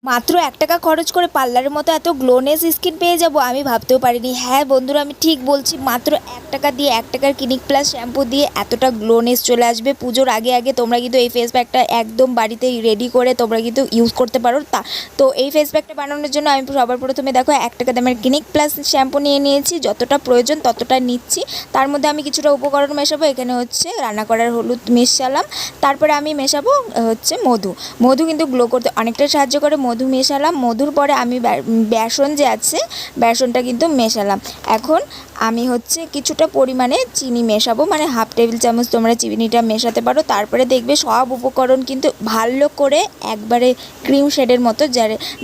মাত্র ১ টাকা খরচ করে পার্লারের মতো এত গ্লোনেস স্কিন পেয়ে যাব আমি ভাবতেও পারিনি। হ্যাঁ বন্ধুরা, আমি ঠিক বলছি, মাত্র ১ টাকা দিয়ে ১ টাকার ক্লিনিক প্লাস শ্যাম্পু দিয়ে এতটা গ্লোনেস চলে আসবে। পুজোর আগে আগে তোমরা কিন্তু এই ফেস প্যাকটা একদম বাড়িতে রেডি করে তোমরা কিন্তু ইউজ করতে পারো। তো এই ফেস প্যাকটা বানানোর জন্য আমি সবার প্রথমে দেখো ১ টাকা দামের ক্লিনিক প্লাস শ্যাম্পু নিয়ে নিয়েছি। যতটা প্রয়োজন ততটা নিচ্ছি। তার মধ্যে আমি কিছুটা উপকরণ মেশাবো। এখানে হচ্ছে রান্না করার হলুদ মেশালাম। তারপরে আমি মেশাবো হচ্ছে মধু কিন্তু গ্লো করতে অনেকটাই সাহায্য করে। মধু মেশালাম। মধুর পরে আমি বেসন যে আছে বেসনটা কিন্তু মেশালাম। এখন আমি হচ্ছে কিছুটা পরিমাণে চিনি মেশাবো, মানে হাফ টেবিল চামচ তোমরা চিনিটা মেশাতে পারো। তারপরে দেখবে সব উপকরণ কিন্তু ভালো করে একবারে ক্রিম শেডের মতো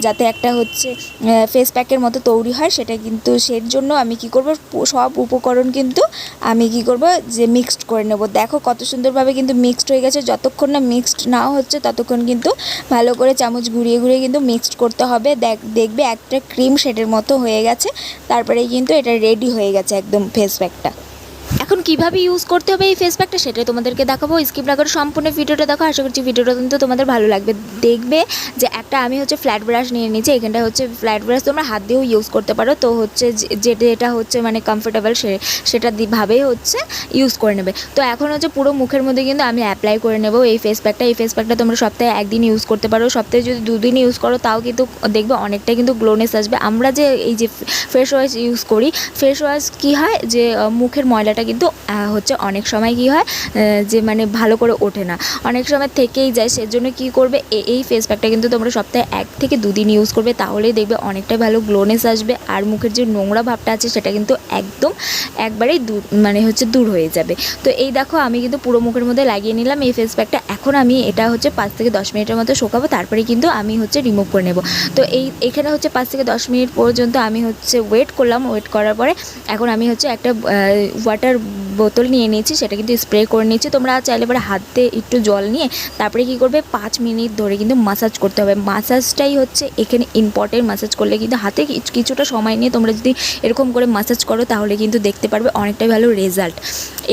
যাতে একটা হচ্ছে ফেস প্যাকের মতো তৈরি হয়, সেটা কিন্তু সের জন্য আমি কি করব, সব উপকরণ কিন্তু আমি কি করব যে মিক্সড করে নেব। দেখো কত সুন্দরভাবে কিন্তু মিক্সড হয়ে গেছে। যতক্ষণ না মিক্সড না হচ্ছে ততক্ষণ কিন্তু ভালো করে চামচ ঘুরিয়ে ঘুরিয়ে কিন্তু মিক্সড করতে হবে। দেখবে একটা ক্রিম শেডের মতো হয়ে গেছে। তারপরেই কিন্তু এটা রেডি হয়ে গেছে একদম ফেস প্যাকটা। এখন কিভাবে ইউজ করতে হবে এই ফেস প্যাকটা সেটাই তোমাদেরকে দেখাবো। স্কিপ না করে সম্পূর্ণ ভিডিওটা দেখো। আশা করছি ভিডিওটা কিন্তু তোমাদের ভালো লাগবে। দেখবে যে একটা আমি হচ্ছে ফ্ল্যাট ব্রাশ নিয়ে নিয়েছি। এখানটা হচ্ছে ফ্ল্যাট ব্রাশ তোমরা হাত দিয়েও ইউজ করতে পারো। তো হচ্ছে যেটা হচ্ছে মানে কমফোর্টেবল সেটা ভাবেই হচ্ছে ইউজ করে নেবে। তো এখন হচ্ছে পুরো মুখের মধ্যে কিন্তু আমি অ্যাপ্লাই করে নেব এই ফেস প্যাকটা। এই ফেস প্যাকটা তোমরা সপ্তাহে একদিন ইউজ করতে পারো। সপ্তাহে যদি 2 দিন ইউজ করো তাও কিন্তু দেখবে অনেকটাই কিন্তু গ্লোনেস আসবে। আমরা যে এই যে ফেস ওয়াশ ইউজ করি, ফেস ওয়াশ কী হয় যে মুখের ময়লাটা কিন্তু হচ্ছে অনেক সময় কি হয় যে মানে ভালো করে ওঠে না, অনেক সময় থেকেই যায়। সেজন্য কি করবে, এই ফেস প্যাকটা কিন্তু তোমরা সপ্তাহে 1 থেকে 2 দিন ইউজ করবে। তাহলেই দেখবে অনেকটাই ভালো গ্লোনেস আসবে। আর মুখের যে নোংরা ভাবটা আছে সেটা কিন্তু একদম একবারেই মানে হচ্ছে দূর হয়ে যাবে। তো এই দেখো আমি কিন্তু পুরো মুখের মধ্যে লাগিয়ে নিলাম এই ফেস প্যাকটা। এখন আমি এটা হচ্ছে 5 থেকে 10 মিনিটের মতো শুকাবো। তারপরে কিন্তু আমি হচ্ছে রিমুভ করে নেব। তো এখানে হচ্ছে 5 থেকে 10 মিনিট পর্যন্ত আমি হচ্ছে ওয়েট করলাম। ওয়েট করার পরে এখন আমি হচ্ছে একটা ওয়াটার বোতল নিয়ে নিয়েছি, সেটা কিন্তু স্প্রে করে নিয়েছি। তোমরা চাইলে এবার হাতে একটু জল নিয়ে তারপরে কি করবে 5 মিনিট ধরে কিন্তু মাসাজ করতে হবে। মাসাজটাই হচ্ছে এখানে ইম্পর্টেন্ট। মাসাজ করলে কিন্তু হাতে কিছুটা সময় নিয়ে তোমরা যদি এরকম করে মাসাজ করো তাহলে কিন্তু দেখতে পারবে অনেকটাই ভালো রেজাল্ট।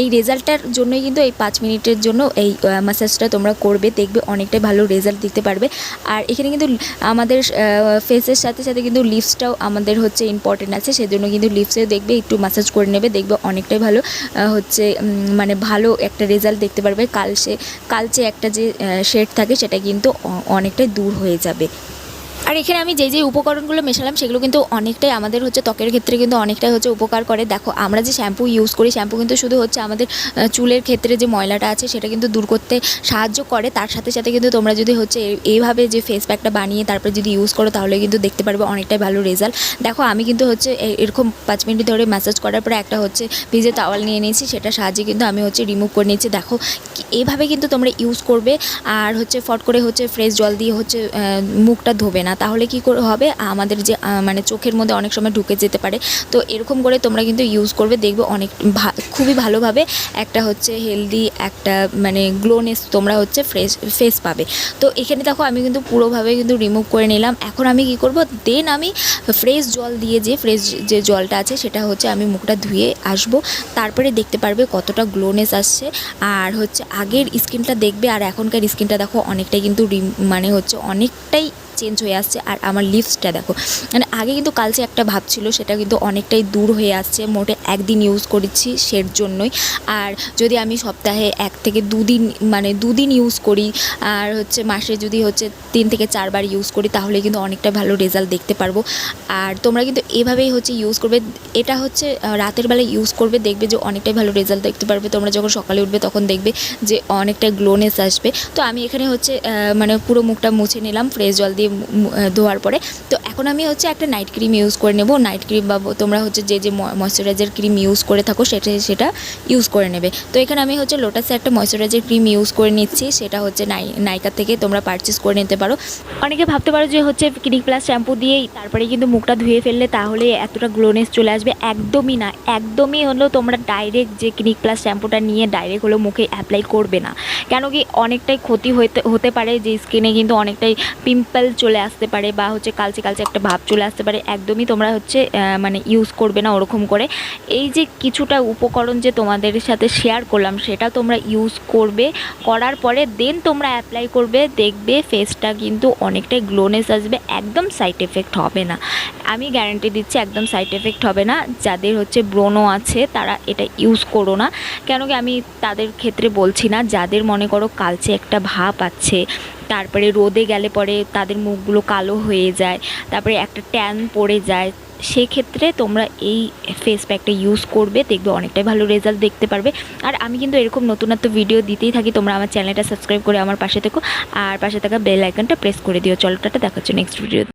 এই রেজাল্টটার জন্যই কিন্তু এই 5 মিনিটের জন্য এই মাসাজটা তোমরা করবে, দেখবে অনেকটাই ভালো রেজাল্ট দিতে পারবে। আর এখানে কিন্তু আমাদের ফেসের সাথে সাথে কিন্তু লিপসটাও আমাদের হচ্ছে ইম্পর্টেন্ট আছে, সেজন্য কিন্তু লিপসেও দেখবে একটু মাসাজ করে নেবে, দেখবে অনেকটাই ভালো হচ্ছে মানে ভালো একটা রেজাল্ট দেখতে পারবে। কালচে একটা যে শেড থাকে সেটা কিন্তু অনেকটাই দূর হয়ে যাবে। আর এখানে আমি যে উপকরণগুলো মেশালাম সেগুলো কিন্তু অনেকটাই আমাদের হচ্ছে ত্বকের ক্ষেত্রে কিন্তু অনেকটাই হচ্ছে উপকার করে। দেখো আমরা যে শ্যাম্পু ইউজ করি, শ্যাম্পু কিন্তু শুধু হচ্ছে আমাদের চুলের ক্ষেত্রে যে ময়লাটা আছে সেটা কিন্তু দূর করতে সাহায্য করে। তার সাথে সাথে কিন্তু তোমরা যদি হচ্ছে এইভাবে যে ফেস প্যাকটা বানিয়ে তারপরে যদি ইউজ করো তাহলে কিন্তু দেখতে পারবে অনেকটাই ভালো রেজাল্ট। দেখো আমি কিন্তু হচ্ছে এরকম 5 মিনিট ধরে ম্যাসাজ করার পরে একটা হচ্ছে ভিজে টাওয়াল নিয়ে নিয়েছি, সেটা সাহায্যে কিন্তু আমি হচ্ছে রিমুভ করে নিয়েছি। দেখো এইভাবে কিন্তু তোমরা ইউজ করবে। আর হচ্ছে ফট করে হচ্ছে ফ্রেশ জল দিয়ে হচ্ছে মুখটা ধোবে না, তাহলে কী করে হবে, আমাদের যে মানে চোখের মধ্যে অনেক সময় ঢুকে যেতে পারে। তো এরকম করে তোমরা কিন্তু ইউজ করবে, দেখবে অনেক খুবই ভালোভাবে একটা হচ্ছে হেলদি একটা মানে গ্লোনেস তোমরা হচ্ছে ফেস পাবে। তো এখানে দেখো আমি কিন্তু পুরোভাবে কিন্তু রিমুভ করে নিলাম। এখন আমি কি করব, দেন আমি ফ্রেশ জল দিয়ে ফ্রেশ যে জলটা আছে সেটা হচ্ছে আমি মুখটা ধুয়ে আসবো। তারপরে দেখতে পারবে কতটা গ্লোনেস আসছে। আর হচ্ছে আগের স্কিনটা দেখবে আর এখনকার স্কিনটা দেখো অনেকটাই কিন্তু মানে হচ্ছে অনেকটাই চেঞ্জ হয়ে আসছে। আর আমার লিপসটা দেখো, মানে আগে কিন্তু কালচে একটা ভাব ছিল, সেটা কিন্তু অনেকটাই দূর হয়ে আসছে। মোটে একদিন ইউজ করেছি সের জন্যই। আর যদি আমি সপ্তাহে 1 থেকে 2 দিন মানে 2 দিন ইউজ করি, আর হচ্ছে মাসে যদি হচ্ছে 3 থেকে 4 বার ইউজ করি তাহলে কিন্তু অনেকটা ভালো রেজাল্ট দেখতে পারবো। আর তোমরা কিন্তু এভাবেই হচ্ছে ইউজ করবে। এটা হচ্ছে রাতের বেলা ইউজ করবে, দেখবে যে অনেকটাই ভালো রেজাল্ট দেখতে পারবে। তোমরা যখন সকালে উঠবে তখন দেখবে যে অনেকটা গ্লোনেস আসবে। তো আমি এখানে হচ্ছে মানে পুরো মুখটা মুছে নিলাম ফ্রেশ জল দিয়ে ধোয়ার পরে। তো এখন আমি হচ্ছে একটা নাইট ক্রিম ইউজ করে নেব। নাইট ক্রিম বা তোমরা হচ্ছে যে ময়শ্চারাইজার ক্রিম ইউজ করে থাকো সেটা ইউজ করে নেবে। তো এখানে আমি হচ্ছে লোটাসে একটা ময়শ্চারাইজার ক্রিম ইউজ করে নিচ্ছি, সেটা হচ্ছে নাইকা থেকে তোমরা পারচেস করে নিতে পারো। অনেকে ভাবতে পারো যে হচ্ছে ক্লিনিক প্লাস শ্যাম্পু দিয়েই তারপরে কিন্তু মুখটা ধুয়ে ফেললে তাহলে এতটা গ্লোনেস চলে আসবে। একদমই না, একদমই হলো তোমরা ডাইরেক্ট যে ক্লিনিক প্লাস শ্যাম্পুটা নিয়ে ডাইরেক্ট হলো মুখে অ্যাপ্লাই করবে না, কেন কি অনেকটাই ক্ষতি হতে পারে, যে স্কিনে কিন্তু অনেকটাই পিম্পল চলে আসতে পারে বা হচ্ছে কালচে কালচে একটা ভাব চলে আসতে পারে, একদমই তোমরা হচ্ছে মানে ইউজ করবে না ওরকম করে। এই যে কিছুটা উপকরণ যে তোমাদের সাথে শেয়ার করলাম সেটা তোমরা ইউজ করবে, করার পরে দেন তোমরা অ্যাপ্লাই করবে, দেখবে ফেসটা কিন্তু অনেকটাই গ্লোনেস আসবে, একদম সাইড এফেক্ট হবে না, আমি গ্যারান্টি দিচ্ছি একদম সাইড এফেক্ট হবে না। যাদের হচ্ছে ব্রণ আছে তারা এটা ইউজ করো না, কেন কি আমি তাদের ক্ষেত্রে বলছি না, যাদের মনে করো কালচে একটা ভাব আছে, তারপরে রোদে গেলে পরে তাদের মুখগুলো কালো হয়ে যায়, তারপরে একটা ট্যান পড়ে যায়, সেক্ষেত্রে তোমরা এই ফেস প্যাকটা ইউজ করবে, দেখবে অনেকটাই ভালো রেজাল্ট দেখতে পারবে। আর আমি কিন্তু এরকম নতুনত্ব ভিডিও দিতেই থাকি, তোমরা আমার চ্যানেলটা সাবস্ক্রাইব করে আমার পাশে থেকো আর পাশে থাকা বেল আইকনটা প্রেস করে দিও। চলো টাটা, দেখা হচ্ছে নেক্সট ভিডিও।